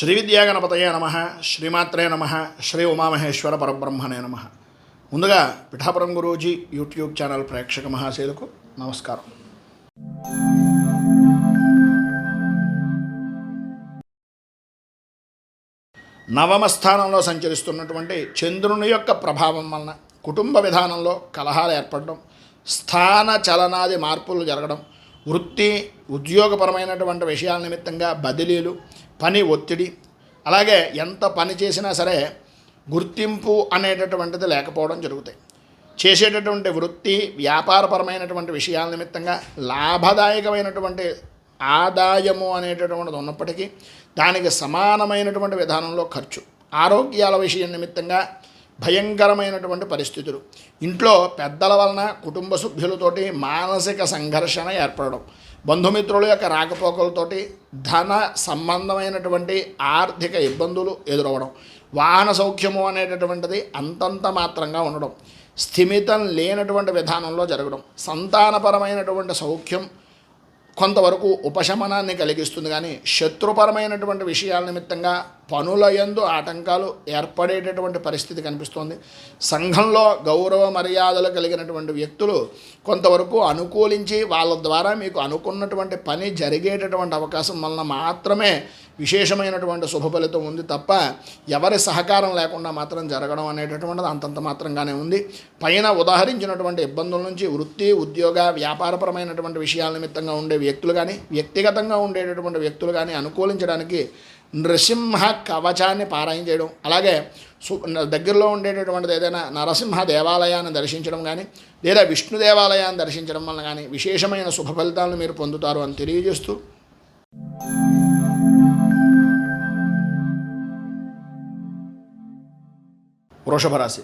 శ్రీ విద్యాగణపతయే నమ, శ్రీమాత్రే నమ, శ్రీ ఉమామహేశ్వర పరబ్రహ్మణే నమ. ముందుగా పిఠాపురం గురూజీ యూట్యూబ్ ఛానల్ ప్రేక్షక మహాశయులకు నమస్కారం. నవమ స్థానంలో సంచరిస్తున్నటువంటి చంద్రుని యొక్క ప్రభావం వలన కుటుంబ విధానంలో కలహాలు ఏర్పడడం, స్థాన చలనాది మార్పులు జరగడం, వృత్తి ఉద్యోగపరమైనటువంటి విషయాల నిమిత్తంగా బదిలీలు, పని ఒత్తిడి, అలాగే ఎంత పని చేసినా సరే గుర్తింపు అనేటటువంటిది లేకపోవడం జరుగుతాయి. చేసేటటువంటి వృత్తి వ్యాపారపరమైనటువంటి విషయాల నిమిత్తంగా లాభదాయకమైనటువంటి ఆదాయము అనేటటువంటిది ఉన్నప్పటికీ దానికి సమానమైనటువంటి విధానంలో ఖర్చు, ఆరోగ్యాల విషయం నిమిత్తంగా భయంకరమైనటువంటి పరిస్థితులు, ఇంట్లో పెద్దల వలన కుటుంబ సభ్యులతోటి మానసిక సంఘర్షణ ఏర్పడడం, బంధుమిత్రుల యొక్క రాకపోకలతోటి ధన సంబంధమైనటువంటి ఆర్థిక ఇబ్బందులు ఎదురవ్వడం, వాహన సౌఖ్యము అనేటటువంటిది అంతంత మాత్రంగా ఉండడం, స్థిమితం లేనటువంటి విధానంలో జరగడం, సంతానపరమైనటువంటి సౌఖ్యం కొంతవరకు ఉపశమనాన్ని కలిగిస్తుంది. కానీ శత్రుపరమైనటువంటి విషయాల నిమిత్తంగా పనుల యందు ఆటంకాలు ఏర్పడేటటువంటి పరిస్థితి కనిపిస్తోంది. సంఘంలో గౌరవ మర్యాదలు కలిగినటువంటి వ్యక్తులు కొంతవరకు అనుకూలించి వాళ్ళ ద్వారా మీకు అనుకున్నటువంటి పని జరిగేటటువంటి అవకాశం వలన మాత్రమే విశేషమైనటువంటి శుభ ఫలితం ఉంది తప్ప ఎవరి సహకారం లేకుండా మాత్రం జరగడం అనేటటువంటిది అంతంత మాత్రంగానే ఉంది. పైన ఉదాహరించినటువంటి ఇబ్బందుల నుంచి వృత్తి ఉద్యోగ వ్యాపారపరమైనటువంటి విషయాల నిమిత్తంగా ఉండే వ్యక్తులు కానీ వ్యక్తిగతంగా ఉండేటటువంటి వ్యక్తులు కానీ అనుకూలించడానికి నృసింహ కవచాన్ని పారాయణ చేయడం, అలాగే దగ్గరలో ఉండేటటువంటిది ఏదైనా నరసింహ దేవాలయాన్ని దర్శించడం కానీ లేదా విష్ణు దేవాలయాన్ని దర్శించడం వల్ల కానీ విశేషమైన శుభ ఫలితాలను మీరు పొందుతారు అని తెలియజేస్తూ, వృషభ రాశి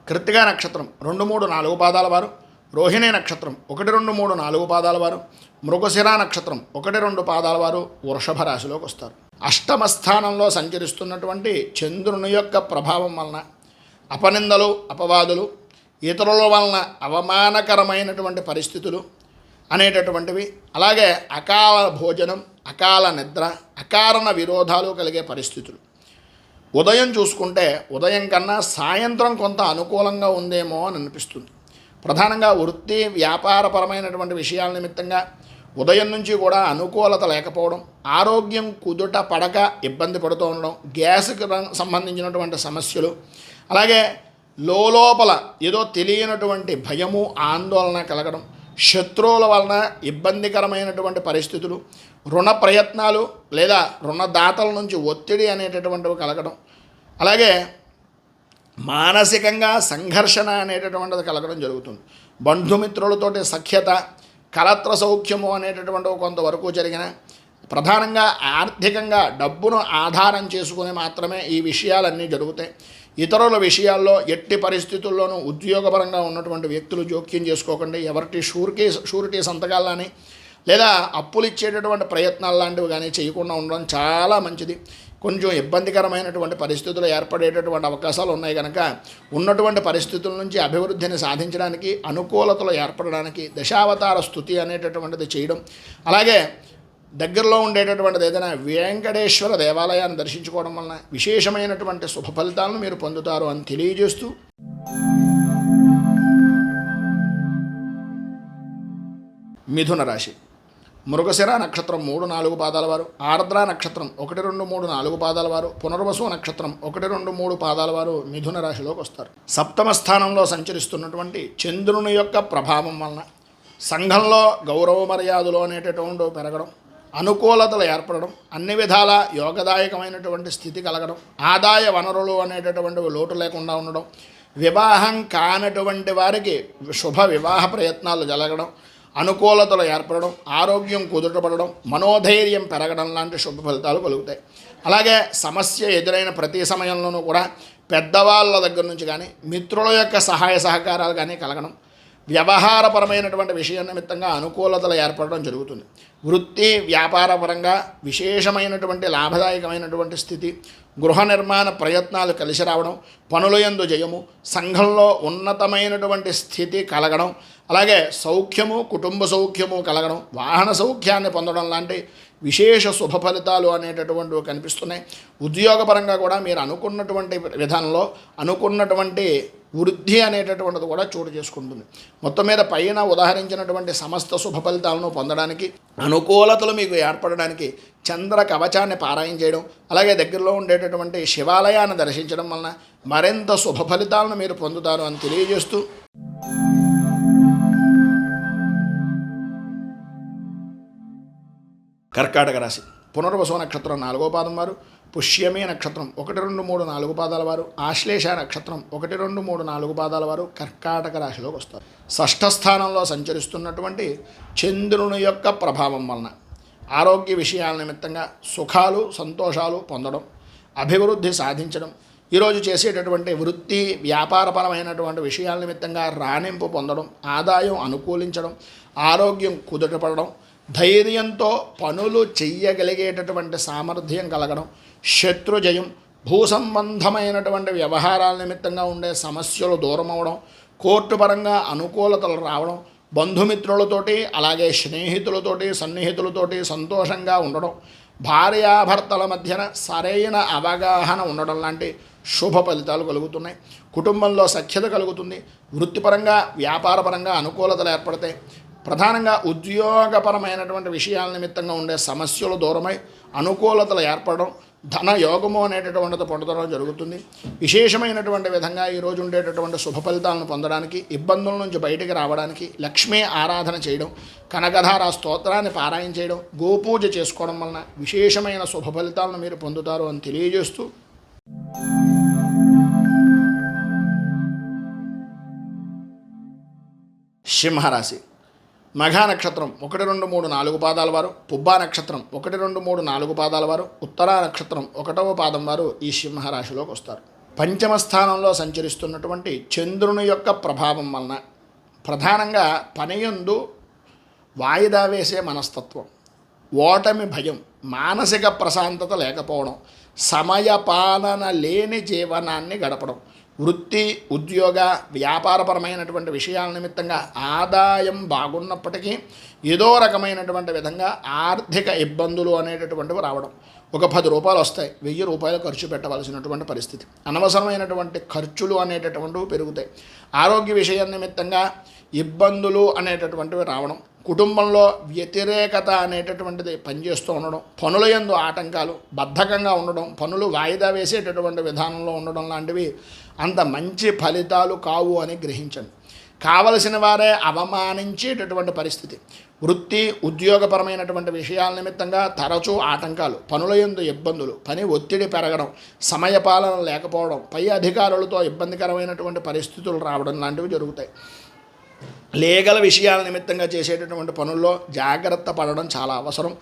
కృత్తికా నక్షత్రం 2, 3, 4 పాదాల వారు, రోహిణి నక్షత్రం 1, 2, 3, 4 పాదాల వారు, మృగశిర నక్షత్రం 1, 2 పాదాల వారు వృషభ రాశిలోకి వస్తారు. అష్టమ స్థానంలో సంచరిస్తున్నటువంటి చంద్రుని యొక్క ప్రభావం వలన అపనిందలు, అపవాదులు, ఇతరుల వలన అవమానకరమైనటువంటి పరిస్థితులు అనేటటువంటివి, అలాగే అకాల భోజనం, అకాల నిద్ర, అకారణ విరోధాలు కలిగే పరిస్థితులు. ఉదయం చూసుకుంటే ఉదయం కన్నా సాయంత్రం కొంత అనుకూలంగా ఉందేమో అని అనిపిస్తుంది. ప్రధానంగా వృత్తి వ్యాపారపరమైనటువంటి విషయాల నిమిత్తంగా ఉదయం నుంచి కూడా అనుకూలత లేకపోవడం, ఆరోగ్యం కుదుట పడక ఇబ్బంది పడుతూ ఉండడం, గ్యాస్కి సంబంధించినటువంటి సమస్యలు, అలాగే లోపల ఏదో తెలియనటువంటి భయము ఆందోళన కలగడం, శత్రువుల వలన ఇబ్బందికరమైనటువంటి పరిస్థితులు, రుణ ప్రయత్నాలు లేదా రుణదాతల నుంచి ఒత్తిడి అనేటటువంటివి కలగడం, అలాగే మానసికంగా సంఘర్షణ అనేటటువంటిది కలగడం జరుగుతుంది. బంధుమిత్రులతోటి సఖ్యత, కలత్ర సౌఖ్యము అనేటటువంటివి కొంతవరకు జరిగిన, ప్రధానంగా ఆర్థికంగా డబ్బును ఆధారం చేసుకుని మాత్రమే ఈ విషయాలన్నీ జరుగుతాయి. ఇతరుల విషయాల్లో ఎట్టి పరిస్థితుల్లోనూ ఉద్యోగపరంగా ఉన్నటువంటి వ్యక్తులు జోక్యం చేసుకోకండి. ఎవరికి షూరిటీ సంతకాలు కానీ లేదా అప్పులు ఇచ్చేటటువంటి ప్రయత్నాలు లాంటివి కానీ చేయకుండా ఉండడం చాలా మంచిది. కొంచెం ఇబ్బందికరమైనటువంటి పరిస్థితులు ఏర్పడేటటువంటి అవకాశాలు ఉన్నాయి కనుక ఉన్నటువంటి పరిస్థితుల నుంచి అభివృద్ధిని సాధించడానికి, అనుకూలతలు ఏర్పడడానికి దశావతార స్తుతి అనేటటువంటిది చేయడం, అలాగే దగ్గరలో ఉండేటటువంటిది ఏదైనా వెంకటేశ్వర దేవాలయాన్ని దర్శించుకోవడం వలన విశేషమైనటువంటి శుభ ఫలితాలను మీరు పొందుతారు అని తెలియజేస్తూ, మిథున రాశి మృగశిర నక్షత్రం 3, 4 పాదాల వారు, ఆర్ద్ర నక్షత్రం 1, 2, 3, 4 పాదాల వారు, పునర్వసు నక్షత్రం 1, 2, 3 పాదాల వారు మిథున రాశిలోకి వస్తారు. సప్తమ స్థానంలో సంచరిస్తున్నటువంటి చంద్రుని యొక్క ప్రభావం వలన సంఘంలో గౌరవ మర్యాదలు అనేటటువంటి పెరగడం, అనుకూలతలు ఏర్పడడం, అన్ని విధాల యోగదాయకమైనటువంటి స్థితి కలగడం, ఆదాయ వనరులు అనేటటువంటివి లోటు లేకుండా ఉండడం, వివాహం కానటువంటి వారికి శుభ వివాహ ప్రయత్నాలు జరగడం, అనుకూలతలు ఏర్పడడం, ఆరోగ్యం కుదుటపడడం, మనోధైర్యం పెరగడం లాంటి శుభ ఫలితాలు కలుగుతాయి. అలాగే సమస్య ఎదురైన ప్రతి సమయంలోనూ కూడా పెద్దవాళ్ళ దగ్గర నుంచి కానీ మిత్రుల యొక్క సహాయ సహకారాలు కానీ కలగడం, వ్యవహారపరమైనటువంటి విషయం నిమిత్తంగా అనుకూలతలు ఏర్పడడం జరుగుతుంది. వృత్తి వ్యాపారపరంగా విశేషమైనటువంటి లాభదాయకమైనటువంటి స్థితి, గృహ నిర్మాణ ప్రయత్నాలు కలిసి రావడం, పనుల యందు జయము, సంఘంలో ఉన్నతమైనటువంటి స్థితి కలగడం, అలాగే సౌఖ్యము కుటుంబ సౌఖ్యము కలగడం, వాహన సౌఖ్యాన్ని పొందడం లాంటి విశేష శుభ ఫలితాలు అనేటటువంటివి కనిపిస్తున్నాయి. ఉద్యోగపరంగా కూడా మీరు అనుకున్నటువంటి విధానంలో అనుకున్నటువంటి వృద్ధి అనేటటువంటిది కూడా చోటు చేసుకుంటుంది. మొత్తం మీద పైన ఉదాహరించినటువంటి సమస్త శుభ ఫలితాలను పొందడానికి, అనుకూలతలు మీకు ఏర్పడడానికి చంద్ర కవచాన్ని పారాయణ చేయడం, అలాగే దగ్గరలో ఉండేటటువంటి శివాలయాన్ని దర్శించడం వలన మరింత శుభ ఫలితాలను మీరు పొందుతారు అని తెలియజేస్తూ, కర్కాటక రాశి పునర్వసు నక్షత్రం 4వ పాదం వారు, పుష్యమి నక్షత్రం 1, 2, 3, 4 పాదాల వారు, ఆశ్లేష నక్షత్రం 1, 2, 3, 4 పాదాల వారు కర్కాటక రాశిలోకి వస్తారు. షష్ఠ స్థానంలో సంచరిస్తున్నటువంటి చంద్రుని యొక్క ప్రభావం వలన ఆరోగ్య విషయాల నిమిత్తంగా సుఖాలు సంతోషాలు పొందడం, అభివృద్ధి సాధించడం, ఈరోజు చేసేటటువంటి వృత్తి వ్యాపారపరమైనటువంటి విషయాల నిమిత్తంగా రాణింపు పొందడం, ఆదాయం అనుకూలించడం, ఆరోగ్యం కుదుటపడడం, ధైర్యంతో పనులు చెయ్యగలిగేటటువంటి సామర్థ్యం కలగడం, శత్రుజయం, భూ సంబంధమైనటువంటి వ్యవహారాల నిమిత్తంగా ఉండే సమస్యలు దూరం అవడం, కోర్టు పరంగా అనుకూలతలు రావడం, బంధుమిత్రులతోటి అలాగే స్నేహితులతోటి సన్నిహితులతోటి సంతోషంగా ఉండడం, భార్యాభర్తల మధ్యన సరైన అవగాహన ఉండడం లాంటి శుభ ఫలితాలు కలుగుతున్నాయి. కుటుంబంలో సఖ్యత కలుగుతుంది. వృత్తిపరంగా వ్యాపారపరంగా అనుకూలతలు ఏర్పడతాయి. ప్రధానంగా ఉద్యోగపరమైనటువంటి విషయాల నిమిత్తంగా ఉండే సమస్యలు దూరమై అనుకూలతలు ఏర్పడడం, ధన యోగము అనేటటువంటిది పొందడం జరుగుతుంది. విశేషమైనటువంటి విధంగా ఈరోజు ఉండేటటువంటి శుభ ఫలితాలను పొందడానికి, ఇబ్బందుల నుంచి బయటికి రావడానికి లక్ష్మీ ఆరాధన చేయడం, కనకధార స్తోత్రాన్ని పారాయణ చేయడం, గోపూజ చేసుకోవడం వలన విశేషమైన శుభ ఫలితాలను మీరు పొందుతారు అని తెలియజేస్తూ, సింహరాశి మఘా నక్షత్రం 1, 2, 3, 4 పాదాల వారు, పుబ్బా నక్షత్రం 1, 2, 3, 4 పాదాల వారు, ఉత్తరా నక్షత్రం 1వ పాదం వారు ఈ సింహరాశిలోకి వస్తారు. పంచమ స్థానంలో సంచరిస్తున్నటువంటి చంద్రుని యొక్క ప్రభావం వలన ప్రధానంగా పనియందు వాయిదా వేసే మనస్తత్వం, ఓటమి భయం, మానసిక ప్రశాంతత లేకపోవడం, సమయపాలన లేని జీవనాన్ని గడపడం, వృత్తి ఉద్యోగ వ్యాపారపరమైనటువంటి విషయాల నిమిత్తంగా ఆదాయం బాగున్నప్పటికీ ఏదో రకమైనటువంటి విధంగా ఆర్థిక ఇబ్బందులు అనేటటువంటివి రావడం, ఒక 10 రూపాయలు వస్తాయి, 1000 రూపాయలు ఖర్చు పెట్టవలసినటువంటి పరిస్థితి, అనవసరమైనటువంటి ఖర్చులు అనేటటువంటివి పెరుగుతాయి, ఆరోగ్య విషయం నిమిత్తంగా ఇబ్బందులు అనేటటువంటివి రావడం, కుటుంబంలో వ్యతిరేకత అనేటటువంటిది పనిచేస్తూ ఉండడం, పనుల యందు ఆటంకాలు, బద్ధకంగా ఉండడం, పనులు వాయిదా వేసేటటువంటి విధానంలో ఉండడం లాంటివి అంత మంచి ఫలితాలు కావు అని గ్రహించండి. కావలసిన వారే అవమానించేటటువంటి పరిస్థితి, వృత్తి ఉద్యోగపరమైనటువంటి విషయాల నిమిత్తంగా తరచూ ఆటంకాలు, పనుల యందు ఇబ్బందులు, పని ఒత్తిడి పెరగడం, సమయపాలన లేకపోవడం, పై అధికారులతో ఇబ్బందికరమైనటువంటి పరిస్థితులు రావడం లాంటివి జరుగుతాయి. లీగల్ విషయాల నిమిత్తంగా చేసేటటువంటి పనుల్లో జాగ్రత్త పడడం చాలా అవసరం.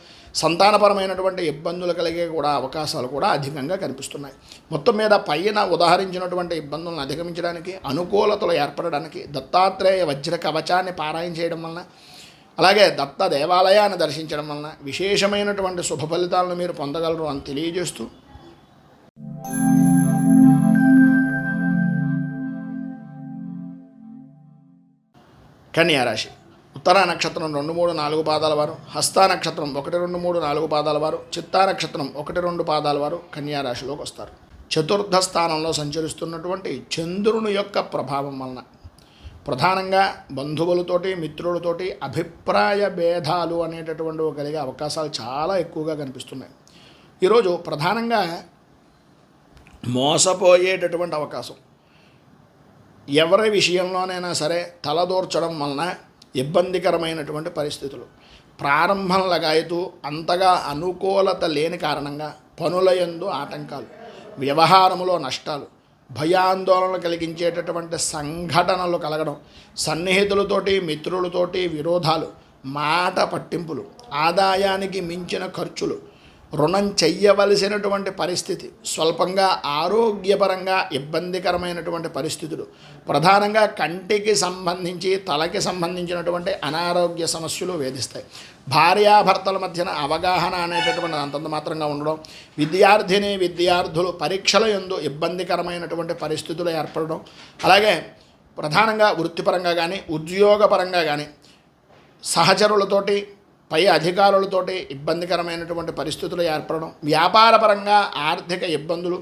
సంతానపరమైనటువంటి ఇబ్బందులు కలిగే కూడా అవకాశాలు కూడా అధికంగా కనిపిస్తున్నాయి. మొత్తం మీద పైన ఉదాహరించినటువంటి ఇబ్బందులను అధిగమించడానికి, అనుకూలతలు ఏర్పడడానికి దత్తాత్రేయ వజ్ర కవచాన్ని పారాయణ చేయడం వలన, అలాగే దత్త దేవాలయాన్ని దర్శించడం వలన విశేషమైనటువంటి శుభ ఫలితాలను మీరు పొందగలరు అని తెలియజేస్తూ, కన్యారాశి ఉత్తరా నక్షత్రం 2, 3, 4 పాదాల వారు, హస్తా నక్షత్రం 1, 2, 3, 4 పాదాల వారు, చిత్తా నక్షత్రం 1, 2 పాదాల వారు కన్యారాశిలోకి వస్తారు. చతుర్థ స్థానంలో సంచరిస్తున్నటువంటి చంద్రుని యొక్క ప్రభావం వలన ప్రధానంగా బంధువులతోటి మిత్రులతోటి అభిప్రాయ భేదాలు అనేటటువంటివి కలిగే అవకాశాలు చాలా ఎక్కువగా కనిపిస్తున్నాయి. ఈరోజు ప్రధానంగా మోసపోయేటటువంటి అవకాశం, ఎవరి విషయంలోనైనా సరే తలదూర్చడం వలన ఇబ్బందికరమైనటువంటి పరిస్థితులు, ప్రారంభం లగాయతూ అంతగా అనుకూలత లేని కారణంగా పనుల యందు ఆటంకాలు, వ్యవహారములో నష్టాలు, భయాందోళన కలిగించేటటువంటి సంఘటనలు కలగడం, సన్నిహితులతోటి మిత్రులతోటి విరోధాలు, మాట పట్టింపులు, ఆదాయానికి మించిన ఖర్చులు, రుణం చెయ్యవలసినటువంటి పరిస్థితి, స్వల్పంగా ఆరోగ్యపరంగా ఇబ్బందికరమైనటువంటి పరిస్థితులు, ప్రధానంగా కంటికి సంబంధించి తలకి సంబంధించినటువంటి అనారోగ్య సమస్యలు వేధిస్తాయి. భార్యాభర్తల మధ్యన అవగాహన అనేటటువంటిది అంతంత మాత్రంగా ఉండడం, విద్యార్థులు పరీక్షల యందు ఇబ్బందికరమైనటువంటి పరిస్థితులు ఏర్పడడం, అలాగే ప్రధానంగా వృత్తిపరంగా కానీ ఉద్యోగపరంగా కానీ సహచరులతోటి పై అధికారులతోటి ఇబ్బందికరమైనటువంటి పరిస్థితులు ఏర్పడడం, వ్యాపారపరంగా ఆర్థిక ఇబ్బందులు,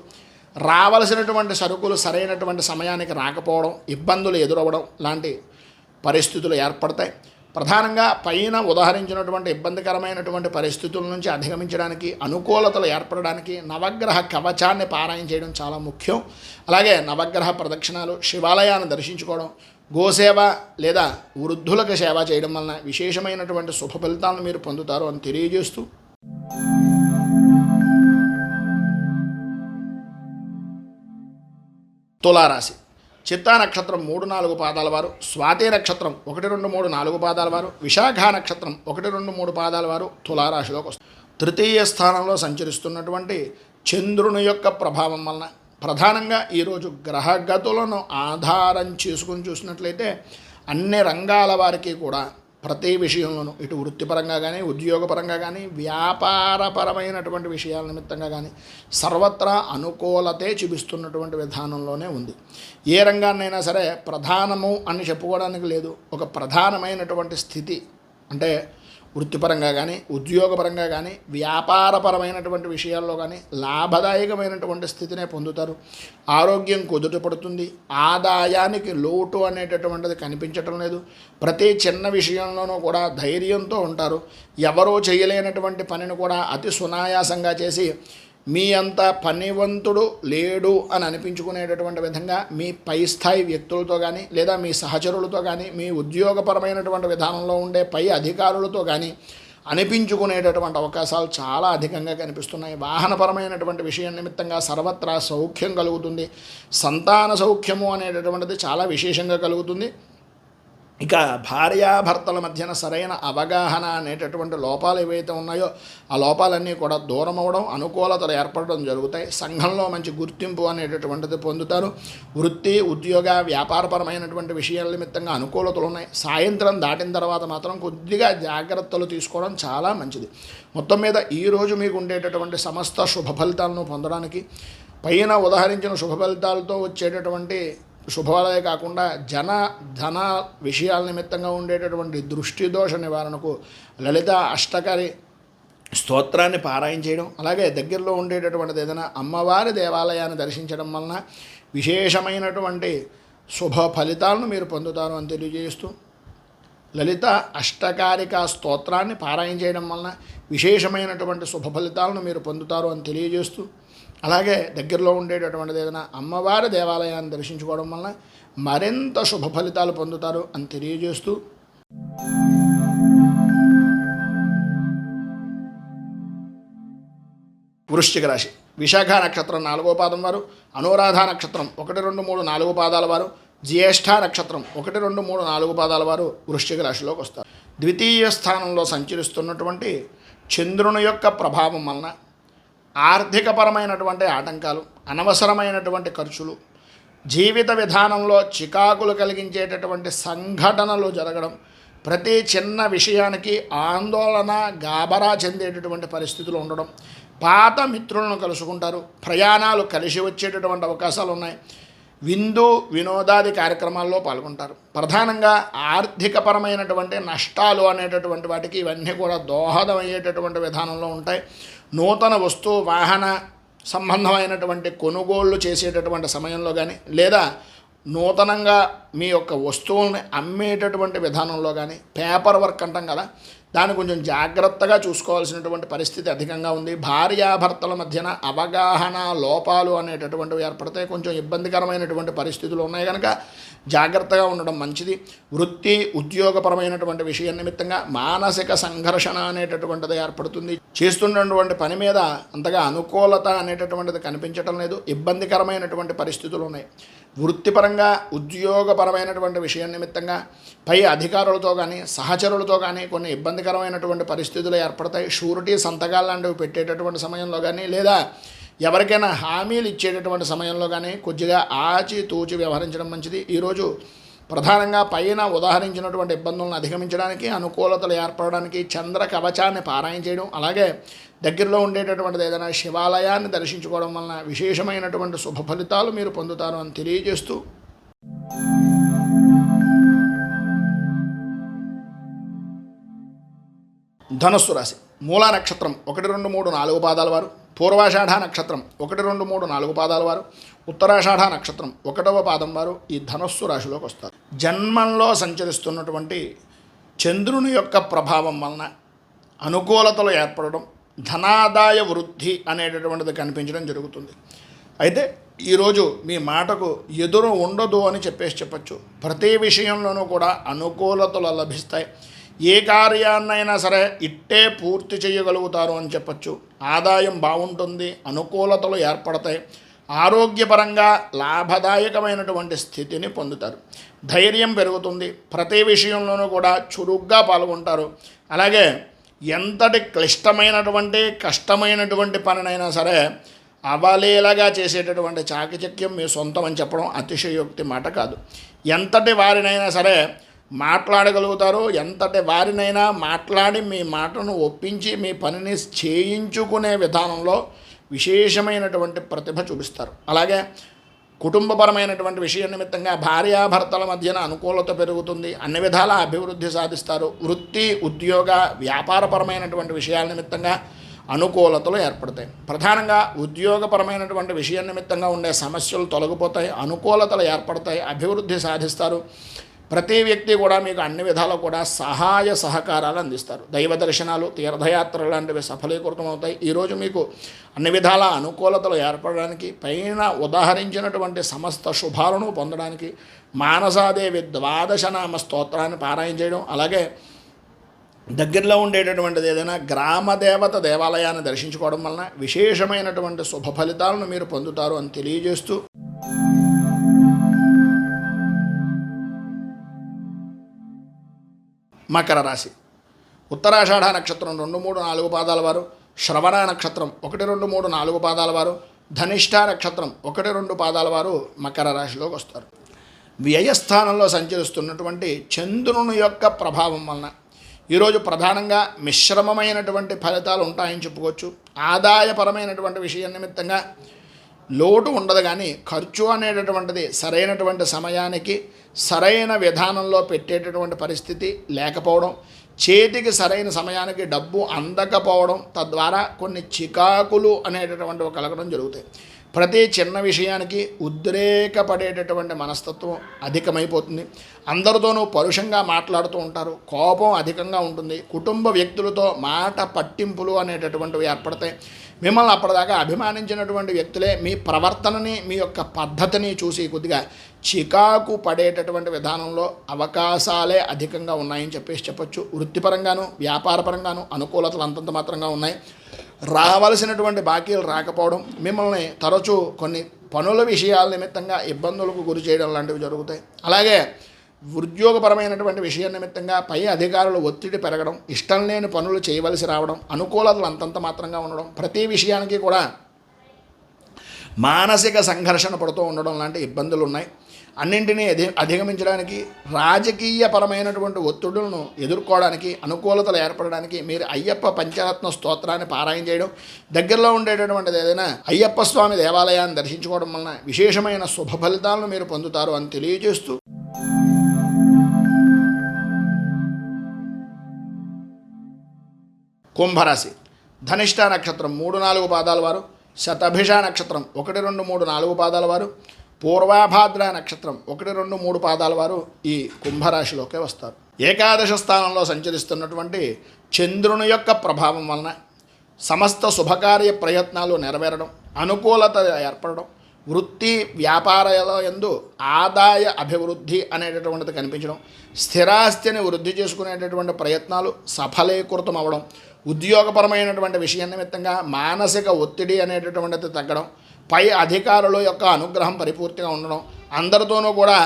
రావలసినటువంటి సరుకులు సరైనటువంటి సమయానికి రాకపోవడం, ఇబ్బందులు ఎదురవ్వడం లాంటి పరిస్థితులు ఏర్పడతాయి. ప్రధానంగా పైన ఉదాహరించినటువంటి ఇబ్బందికరమైనటువంటి పరిస్థితుల నుంచి అధిగమించడానికి, అనుకూలతలు ఏర్పడడానికి నవగ్రహ కవచాన్ని పారాయణ చేయడం చాలా ముఖ్యం. అలాగే నవగ్రహ ప్రదక్షిణాలు, శివాలయాన్ని దర్శించుకోవడం, గోసేవ లేదా వృద్ధులకు సేవ చేయడం వలన విశేషమైనటువంటి శుభ ఫలితాలను మీరు పొందుతారు అని తెలియజేస్తూ, తులారాశి చిత్తా నక్షత్రం 3-4 పాదాల వారు, స్వాతి నక్షత్రం 1, 2, 3, 4 పాదాల వారు, విశాఖ నక్షత్రం 1, 2, 3 పాదాల వారు తులారాశిలోకి వస్తారు. తృతీయ స్థానంలో సంచరిస్తున్నటువంటి చంద్రుని యొక్క ప్రభావం వలన ప్రధానంగా ఈరోజు గ్రహగతులను ఆధారం చేసుకుని చూసినట్లయితే అన్ని రంగాల వారికి కూడా ప్రతి విషయంలోనూ, ఇటు వృత్తిపరంగా కానీ, ఉద్యోగపరంగా కానీ, వ్యాపారపరమైనటువంటి విషయాల నిమిత్తంగా కానీ సర్వత్రా అనుకూలతే చూపిస్తున్నటువంటి విధానంలోనే ఉంది. ఏ రంగాన్నైనా సరే ప్రధానము అని చెప్పుకోవడానికి లేదు. ఒక ప్రధానమైనటువంటి స్థితి అంటే వృత్తిపరంగా కానీ, ఉద్యోగపరంగా కానీ, వ్యాపారపరమైనటువంటి విషయాల్లో కానీ లాభదాయకమైనటువంటి స్థితినే పొందుతారు. ఆరోగ్యం కుదుటపడుతుంది. ఆదాయానికి లోటు అనేటటువంటిది కనిపించటం లేదు. ప్రతి చిన్న విషయంలోనూ కూడా ధైర్యంతో ఉంటారు. ఎవరో చేయలేనటువంటి పనిని కూడా అతి సునాయాసంగా చేసి మీ అంత పనివంతుడు లేడు అని అనిపించుకునేటటువంటి విధంగా మీ పై స్థాయి వ్యక్తులతో కానీ, లేదా మీ సహచరులతో కానీ, మీ ఉద్యోగపరమైనటువంటి విధానంలో ఉండే పై అధికారులతో కానీ అనిపించుకునేటటువంటి అవకాశాలు చాలా అధికంగా కనిపిస్తున్నాయి. వాహనపరమైనటువంటి విషయం నిమిత్తంగా సర్వత్రా సౌఖ్యం కలుగుతుంది. సంతాన సౌఖ్యము అనేటటువంటిది చాలా విశేషంగా కలుగుతుంది. ఇక భార్యాభర్తల మధ్యన సరైన అవగాహన అనేటటువంటి లోపాలు ఏవైతే ఉన్నాయో ఆ లోపాలన్నీ కూడా దూరం అవ్వడం, అనుకూలతలు ఏర్పడడం జరుగుతాయి. సంఘంలో మంచి గుర్తింపు అనేటటువంటిది పొందుతారు. వృత్తి, ఉద్యోగ, వ్యాపారపరమైనటువంటి విషయాల నిమిత్తంగా అనుకూలతలు ఉన్నాయి. సాయంత్రం దాటిన తర్వాత మాత్రం కొద్దిగా జాగ్రత్తలు తీసుకోవడం చాలా మంచిది. మొత్తం మీద ఈరోజు మీకు ఉండేటటువంటి సమస్త శుభ ఫలితాలను పొందడానికి పైన ఉదాహరించిన శుభ ఫలితాలతో వచ్చేటటువంటి శుభాలే కాకుండా ధన విషయాల నిమిత్తంగా ఉండేటటువంటి దృష్టి దోష నివారణకు లలిత అష్టకరి స్తోత్రాన్ని పారాయణ చేయడం, అలాగే దగ్గరలో ఉండేటటువంటిది ఏదైనా అమ్మవారి దేవాలయాన్ని దర్శించడం వలన విశేషమైనటువంటి శుభ ఫలితాలను మీరు పొందుతారు అని తెలియజేస్తూ, లలిత అష్టకారిక స్తోత్రాన్ని పారాయణ చేయడం వలన విశేషమైనటువంటి శుభ ఫలితాలను మీరు పొందుతారు అని తెలియజేస్తూ, అలాగే దగ్గరలో ఉండేటటువంటిది ఏదైనా అమ్మవారి దేవాలయాన్ని దర్శించుకోవడం వలన మరింత శుభ ఫలితాలు పొందుతారు అని తెలియజేస్తూ, వృశ్చిక రాశి విశాఖ నక్షత్రం 4వ పాదం వారు, అనురాధ నక్షత్రం 1, 2, 3, 4 పాదాల వారు, జ్యేష్ఠ నక్షత్రం 1, 2, 3, 4 పాదాల వారు వృశ్చిక రాశిలోకి వస్తారు. ద్వితీయ స్థానంలో సంచరిస్తున్నటువంటి చంద్రుని యొక్క ప్రభావం వలన ఆర్థికపరమైనటువంటి ఆటంకాలు, అనవసరమైనటువంటి ఖర్చులు, జీవిత విధానంలో చికాకులు కలిగించేటటువంటి సంఘటనలు జరగడం, ప్రతి చిన్న విషయానికి ఆందోళన గాబరా చెందేటటువంటి పరిస్థితులు ఉండడం, పాత మిత్రులను కలుసుకుంటారు, ప్రయాణాలు కలిసి వచ్చేటటువంటి అవకాశాలు ఉన్నాయి, విందు వినోదాది కార్యక్రమాల్లో పాల్గొంటారు. ప్రధానంగా ఆర్థికపరమైనటువంటి నష్టాలు అనేటటువంటి వాటికి ఇవన్నీ కూడా దోహదమయ్యేటటువంటి విధానంలో ఉంటాయి. నూతన వస్తువు వాహన సంబంధమైనటువంటి కొనుగోళ్లు చేసేటటువంటి సమయంలో కానీ, లేదా నూతనంగా మీ యొక్క వస్తువుల్ని అమ్మేటటువంటి విధానంలో కానీ, పేపర్ వర్క్ అంటాం కదా, దాన్ని కొంచెం జాగ్రత్తగా చూసుకోవాల్సినటువంటి పరిస్థితి అధికంగా ఉంది. భార్యాభర్తల మధ్యన అవగాహన లోపాలు అనేటటువంటివి ఏర్పడితే కొంచెం ఇబ్బందికరమైనటువంటి పరిస్థితులు ఉన్నాయి కనుక జాగ్రత్తగా ఉండడం మంచిది. వృత్తి ఉద్యోగపరమైనటువంటి విషయం నిమిత్తంగా మానసిక సంఘర్షణ అనేటటువంటిది ఏర్పడుతుంది. చేస్తున్నటువంటి పని మీద అంతగా అనుకూలత అనేటటువంటిది కనిపించడం లేదు. ఇబ్బందికరమైనటువంటి పరిస్థితులు ఉన్నాయి. వృత్తిపరంగా ఉద్యోగపరమైనటువంటి విషయం నిమిత్తంగా పై అధికారులతో కానీ, సహచరులతో కానీ కొన్ని ఇబ్బందికరమైనటువంటి పరిస్థితులు ఏర్పడతాయి. షూరిటీ సంతకాలు లాంటివి పెట్టేటటువంటి సమయంలో కానీ, లేదా ఎవరికైనా హామీలు ఇచ్చేటటువంటి సమయంలో కానీ కొద్దిగా ఆచితూచి వ్యవహరించడం మంచిది. ఈరోజు ప్రధానంగా పైన ఉదాహరించినటువంటి ఇబ్బందులను అధిగమించడానికి, అనుకూలతలు ఏర్పడడానికి చంద్ర కవచాన్ని పారాయణ చేయడం, అలాగే దగ్గరలో ఉండేటటువంటిది ఏదైనా శివాలయాన్ని దర్శించుకోవడం వలన విశేషమైనటువంటి శుభ ఫలితాలు మీరు పొందుతారు అని తెలియజేస్తూ, ధనుస్సు రాశి. మూలా నక్షత్రం 1, 2, 3, 4 పాదాల వారు, పూర్వాషాఢ నక్షత్రం 1, 2, 3, 4 పాదాల వారు, ఉత్తరాషాఢ నక్షత్రం 1వ పాదం వారు ఈ ధనుస్సు రాశిలోకి వస్తారు. జన్మంలో సంచరిస్తున్నటువంటి చంద్రుని యొక్క ప్రభావం వలన అనుకూలతలు ఏర్పడడం, ధనాదాయ వృద్ధి అనేటటువంటిది కనిపించడం జరుగుతుంది. అయితే ఈరోజు మీ మాటకు ఎదురు ఉండదు అని చెప్పచ్చు. ప్రతి విషయంలోనూ కూడా అనుకూలతలు లభిస్తాయి. ఏ కార్యాన్నైనా సరే ఇట్టే పూర్తి చేయగలుగుతారు అని చెప్పచ్చు. ఆదాయం బాగుంటుంది, అనుకూలతలు ఏర్పడతాయి. ఆరోగ్యపరంగా లాభదాయకమైనటువంటి స్థితిని పొందుతారు. ధైర్యం పెరుగుతుంది. ప్రతి విషయంలోనూ కూడా చురుగ్గా పాల్గొంటారు. అలాగే ఎంతటి క్లిష్టమైనటువంటి కష్టమైనటువంటి పనినైనా సరే అవలీలగా చేసేటటువంటి చాకచక్యం మీ సొంతం అని చెప్పడం అతిశయోక్తి మాట కాదు. ఎంతటి వారినైనా సరే మాట్లాడగలుగుతారు. ఎంతటి వారినైనా మాట్లాడి మీ మాటను ఒప్పించి మీ పనిని చేయించుకునే విధానంలో విశేషమైనటువంటి ప్రతిభ చూపిస్తారు. అలాగే కుటుంబపరమైనటువంటి విషయం నిమిత్తంగా భార్యాభర్తల మధ్యన అనుకూలత పెరుగుతుంది. అన్ని విధాల అభివృద్ధి సాధిస్తారు. వృత్తి, ఉద్యోగ, వ్యాపారపరమైనటువంటి విషయాల నిమిత్తంగా అనుకూలతలు ఏర్పడతాయి. ప్రధానంగా ఉద్యోగపరమైనటువంటి విషయం నిమిత్తంగా ఉండే సమస్యలు తొలగిపోతాయి. అనుకూలతలు ఏర్పడతాయి. అభివృద్ధి సాధిస్తారు. ప్రతి వ్యక్తి కూడా మీకు అన్ని విధాలు కూడా సహాయ సహకారాలు అందిస్తారు. దైవ దర్శనాలు, తీర్థయాత్రలు లాంటివి సఫలీకృతమవుతాయి. ఈరోజు మీకు అన్ని విధాల అనుకూలతలు ఏర్పడడానికి, పైన ఉదాహరించినటువంటి సమస్త శుభాలను పొందడానికి మానసాదేవి 12 నామ స్తోత్రాన్ని పారాయణ చేయడం, అలాగే దగ్గరలో ఉండేటటువంటిది ఏదైనా గ్రామదేవత దేవాలయాన్ని దర్శించుకోవడం వలన విశేషమైనటువంటి శుభ ఫలితాలను మీరు పొందుతారు అని తెలియజేస్తూ, మకర రాశి. ఉత్తరాషాఢ నక్షత్రం 2, 3, 4 పాదాల వారు, శ్రవణ నక్షత్రం 1, 2, 3, 4 పాదాల వారు, ధనిష్ఠ నక్షత్రం 1, 2 పాదాల వారు మకర రాశిలోకి వస్తారు. వ్యయస్థానంలో సంచరిస్తున్నటువంటి చంద్రుని యొక్క ప్రభావం వలన ఈరోజు ప్రధానంగా మిశ్రమమైనటువంటి ఫలితాలు ఉంటాయని చెప్పుకోవచ్చు. ఆదాయపరమైనటువంటి విషయం నిమిత్తంగా లోటు ఉండదు, కానీ ఖర్చు అనేటటువంటిది సరైనటువంటి సమయానికి సరైన విధానంలో పెట్టేటటువంటి పరిస్థితి లేకపోవడం, చేతికి సరైన సమయానికి డబ్బు అందకపోవడం, తద్వారా కొన్ని చికాకులు అనేటటువంటివి కలగడం జరుగుతాయి. ప్రతి చిన్న విషయానికి ఉద్రేకపడేటటువంటి మనస్తత్వం అధికమైపోతుంది. అందరితోనూ పరుషంగా మాట్లాడుతూ ఉంటారు. కోపం అధికంగా ఉంటుంది. కుటుంబ వ్యక్తులతో మాట పట్టింపులు అనేటటువంటివి ఏర్పడతాయి. మిమ్మల్ని అప్పటిదాకా అభిమానించినటువంటి వ్యక్తులే మీ ప్రవర్తనని, మీ యొక్క పద్ధతిని చూసి కొద్దిగా చికాకు పడేటటువంటి విధానంలో అవకాశాలే అధికంగా ఉన్నాయని చెప్పచ్చు. వృత్తిపరంగాను, వ్యాపారపరంగాను అనుకూలతలు అంతంత మాత్రంగా ఉన్నాయి. రావలసినటువంటి బాకీలు రాకపోవడం, మిమ్మల్ని తరచూ కొన్ని పనుల విషయాల నిమిత్తంగా ఇబ్బందులకు గురి చేయడం లాంటివి జరుగుతాయి. అలాగే ఉద్యోగపరమైనటువంటి విషయం నిమిత్తంగా పై అధికారులు ఒత్తిడి పెరగడం, ఇష్టం లేని పనులు చేయవలసి రావడం, అనుకూలతలు అంతంత మాత్రంగా ఉండడం, ప్రతి విషయానికి కూడా మానసిక సంఘర్షణ పడుతూ ఉండడం లాంటి ఇబ్బందులు ఉన్నాయి. అన్నింటినీ అధిగమించడానికి, రాజకీయపరమైనటువంటి ఒత్తిడులను ఎదుర్కోవడానికి, అనుకూలతలు ఏర్పడడానికి మీరు అయ్యప్ప పంచరత్న స్తోత్రాన్ని పారాయణ చేయడం, దగ్గరలో ఉండేటటువంటిది ఏదైనా అయ్యప్ప స్వామి దేవాలయాన్ని దర్శించుకోవడం వలన విశేషమైన శుభ ఫలితాలను మీరు పొందుతారు అని తెలియజేస్తూ, కుంభరాశి. ధనిష్ఠ నక్షత్రం 3, 4 పాదాల వారు, శతభిష నక్షత్రం 1, 2, 3, 4 పాదాల వారు, పూర్వాభాద్ర నక్షత్రం 1, 2, 3 పాదాల వారు ఈ కుంభరాశిలోకే వస్తారు. ఏకాదశ స్థానంలో సంచరిస్తున్నటువంటి చంద్రుని యొక్క ప్రభావం వలన సమస్త శుభకార్య ప్రయత్నాలు నెరవేరడం, అనుకూలత ఏర్పడడం, వృత్తి వ్యాపారాల యందు ఆదాయ అభివృద్ధి అనేటటువంటిది కనిపించడం, స్థిరాస్తిని వృద్ధి చేసుకునేటటువంటి ప్రయత్నాలు సఫలీకృతం అవ్వడం, ఉద్యోగపరమైనటువంటి విషయం నిమిత్తంగా మానసిక ఒత్తిడి అనేటటువంటిది తగ్గడం, పై అధికారుల యొక్క అనుగ్రహం పరిపూర్తిగా ఉండడం, అందరితోనూ కూడా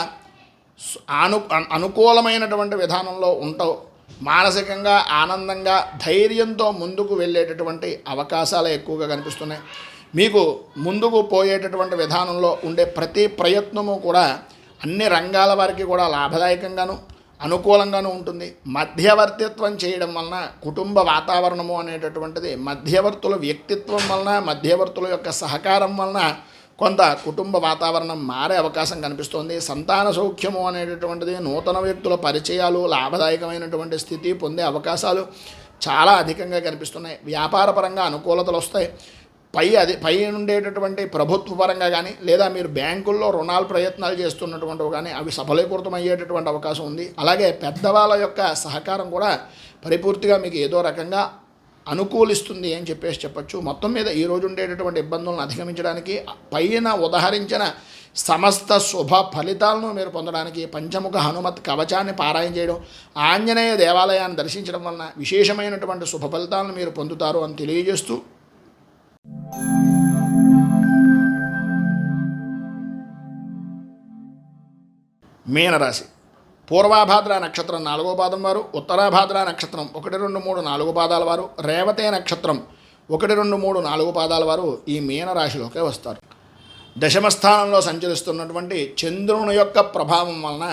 అనుకూలమైనటువంటి విధానంలో ఉంటావు, మానసికంగా ఆనందంగా ధైర్యంతో ముందుకు వెళ్ళేటటువంటి అవకాశాలు ఎక్కువగా కనిపిస్తున్నాయి. మీకు ముందుకు పోయేటటువంటి విధానంలో ఉండే ప్రతి ప్రయత్నము కూడా అన్ని రంగాల వారికి కూడా లాభదాయకంగాను అనుకూలంగాను ఉంటుంది. మధ్యవర్తిత్వం చేయడం వలన కుటుంబ వాతావరణము అనేటటువంటిది మధ్యవర్తుల వ్యక్తిత్వం వలన, మధ్యవర్తుల యొక్క సహకారం వలన కొంత కుటుంబ వాతావరణం మారే అవకాశం కనిపిస్తోంది. సంతాన సౌఖ్యము అనేటటువంటిది, నూతన వ్యక్తుల పరిచయాలు, లాభదాయకమైనటువంటి స్థితి పొందే అవకాశాలు చాలా అధికంగా కనిపిస్తున్నాయి. వ్యాపారపరంగా అనుకూలతలు వస్తాయి. పై ఉండేటటువంటి ప్రభుత్వ పరంగా కానీ లేదా మీరు బ్యాంకుల్లో రుణాలు ప్రయత్నాలు చేస్తున్నటువంటివి కానీ అవి సఫలీకృతం అయ్యేటటువంటి అవకాశం ఉంది. అలాగే పెద్దవాళ్ళ యొక్క సహకారం కూడా పరిపూర్తిగా మీకు ఏదో రకంగా అనుకూలిస్తుంది అని చెప్పచ్చు. మొత్తం మీద ఈరోజు ఉండేటటువంటి ఇబ్బందులను అధిగమించడానికి పైన ఉదహరించిన సమస్త శుభ ఫలితాలను మీరు పొందడానికి పంచముఖ హనుమత్ కవచాన్ని పారాయణ చేయడం, ఆంజనేయ దేవాలయాన్ని దర్శించడం వలన విశేషమైనటువంటి శుభ ఫలితాలను మీరు పొందుతారు అని తెలియజేస్తూ, మీనరాశి పూర్వాభాద్ర నక్షత్రం 4వ పాదం వారు, ఉత్తరాభాద్ర నక్షత్రం 1, 2, 3, 4 పాదాల వారు, రేవతే నక్షత్రం 1, 2, 3, 4 పాదాల వారు ఈ మీనరాశిలోకే వస్తారు. దశమస్థానంలో సంచరిస్తున్నటువంటి చంద్రుని యొక్క ప్రభావం వలన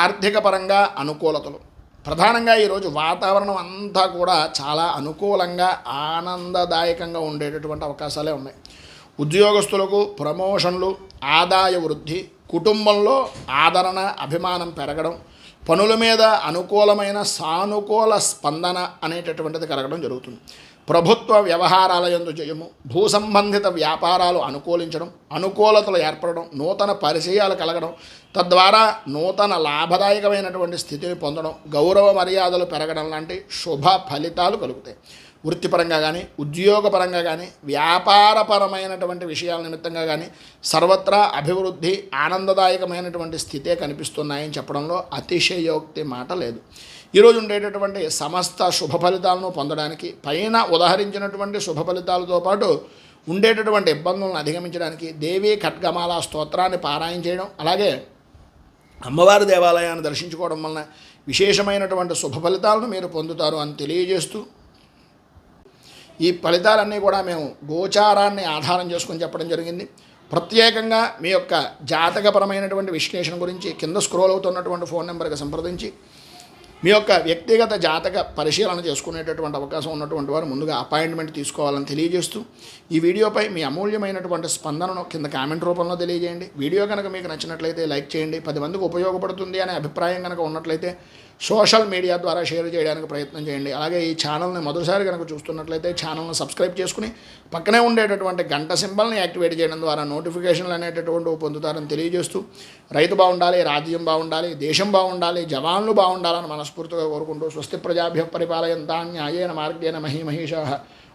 ఆర్థిక పరంగా అనుకూలతలు. ప్రధానంగా ఈరోజు వాతావరణం అంతా కూడా చాలా అనుకూలంగా ఆనందదాయకంగా ఉండేటటువంటి అవకాశాలే ఉన్నాయి. ఉద్యోగస్తులకు ప్రమోషన్లు, ఆదాయ వృద్ధి, కుటుంబంలో ఆదరణ అభిమానం పెరగడం, పనుల మీద అనుకూలమైన సానుకూల స్పందన అనేటటువంటిది కలగడం జరుగుతుంది. ప్రభుత్వ వ్యవహారాల యందు జయము, భూ సంబంధిత వ్యాపారాలు అనుకూలించడం, అనుకూలతలు ఏర్పడడం, నూతన పరిచయాలు కలగడం, తద్వారా నూతన లాభదాయకమైనటువంటి స్థితిని పొందడం, గౌరవ మర్యాదలు పెరగడం లాంటి శుభ ఫలితాలు కలుగుతాయి. వృత్తిపరంగా కానీ, ఉద్యోగపరంగా కానీ, వ్యాపారపరమైనటువంటి విషయాల నిమిత్తంగా కానీ సర్వత్రా అభివృద్ధి, ఆనందదాయకమైనటువంటి స్థితే కనిపిస్తున్నాయని చెప్పడంలో అతిశయోక్తి మాట లేదు. ఈరోజు ఉండేటటువంటి సమస్త శుభ ఫలితాలను పొందడానికి పైన ఉదహరించినటువంటి శుభ ఫలితాలతో పాటు ఉండేటటువంటి ఇబ్బందులను అధిగమించడానికి దేవీ ఖడ్గమాల స్తోత్రాన్ని పారాయణ చేయడం, అలాగే అమ్మవారి దేవాలయాన్ని దర్శించుకోవడం వలన విశేషమైనటువంటి శుభ ఫలితాలను మీరు పొందుతారు అని తెలియజేస్తూ, ఈ ఫలితాలన్నీ కూడా మేము గోచారాన్ని ఆధారం చేసుకుని చెప్పడం జరిగింది. ప్రత్యేకంగా మీ యొక్క జాతకపరమైనటువంటి విశ్లేషణ గురించి కింద స్క్రోల్ అవుతున్నటువంటి ఫోన్ నెంబర్కి సంప్రదించి మీ యొక్క వ్యక్తిగత జాతక పరిశీలన చేసుకునేటటువంటి అవకాశం ఉన్నటువంటి వారు ముందుగా అపాయింట్మెంట్ తీసుకోవాలని తెలియజేస్తూ, ఈ వీడియోపై మీ అమూల్యమైనటువంటి స్పందనను కింద కామెంట్ రూపంలో తెలియజేయండి. వీడియో కనుక మీకు నచ్చినట్లయితే లైక్ చేయండి. 10 మందికి ఉపయోగపడుతుంది అనే అభిప్రాయం కనుక ఉన్నట్లయితే సోషల్ మీడియా ద్వారా షేర్ చేయడానికి ప్రయత్నం చేయండి. అలాగే ఈ ఛానల్ని మొదటిసారి కనుక చూస్తున్నట్లయితే ఛానల్ని సబ్స్క్రైబ్ చేసుకుని పక్కనే ఉండేటటువంటి గంట సింబల్ని యాక్టివేట్ చేయడం ద్వారా నోటిఫికేషన్లు అనేటటువంటివి పొందుతారని తెలియజేస్తూ, రైతు బాగుండాలి, రాజ్యం బాగుండాలి, దేశం బాగుండాలి, జవాన్లు బాగుండాలని మనస్ఫూర్తిగా కోరుకుంటూ, స్వస్తి ప్రజాభ్యః పరిపాలయంతాం న్యాయేన మార్గేణ మహీమహీషాః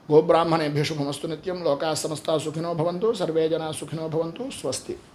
గోబ్రాహ్మణేభ్యః శుభమస్తు నిత్యం. లోకాః సమస్తాః సుఖినో భవంతు, సర్వే జనాః సుఖినో భవంతు. స్వస్తి.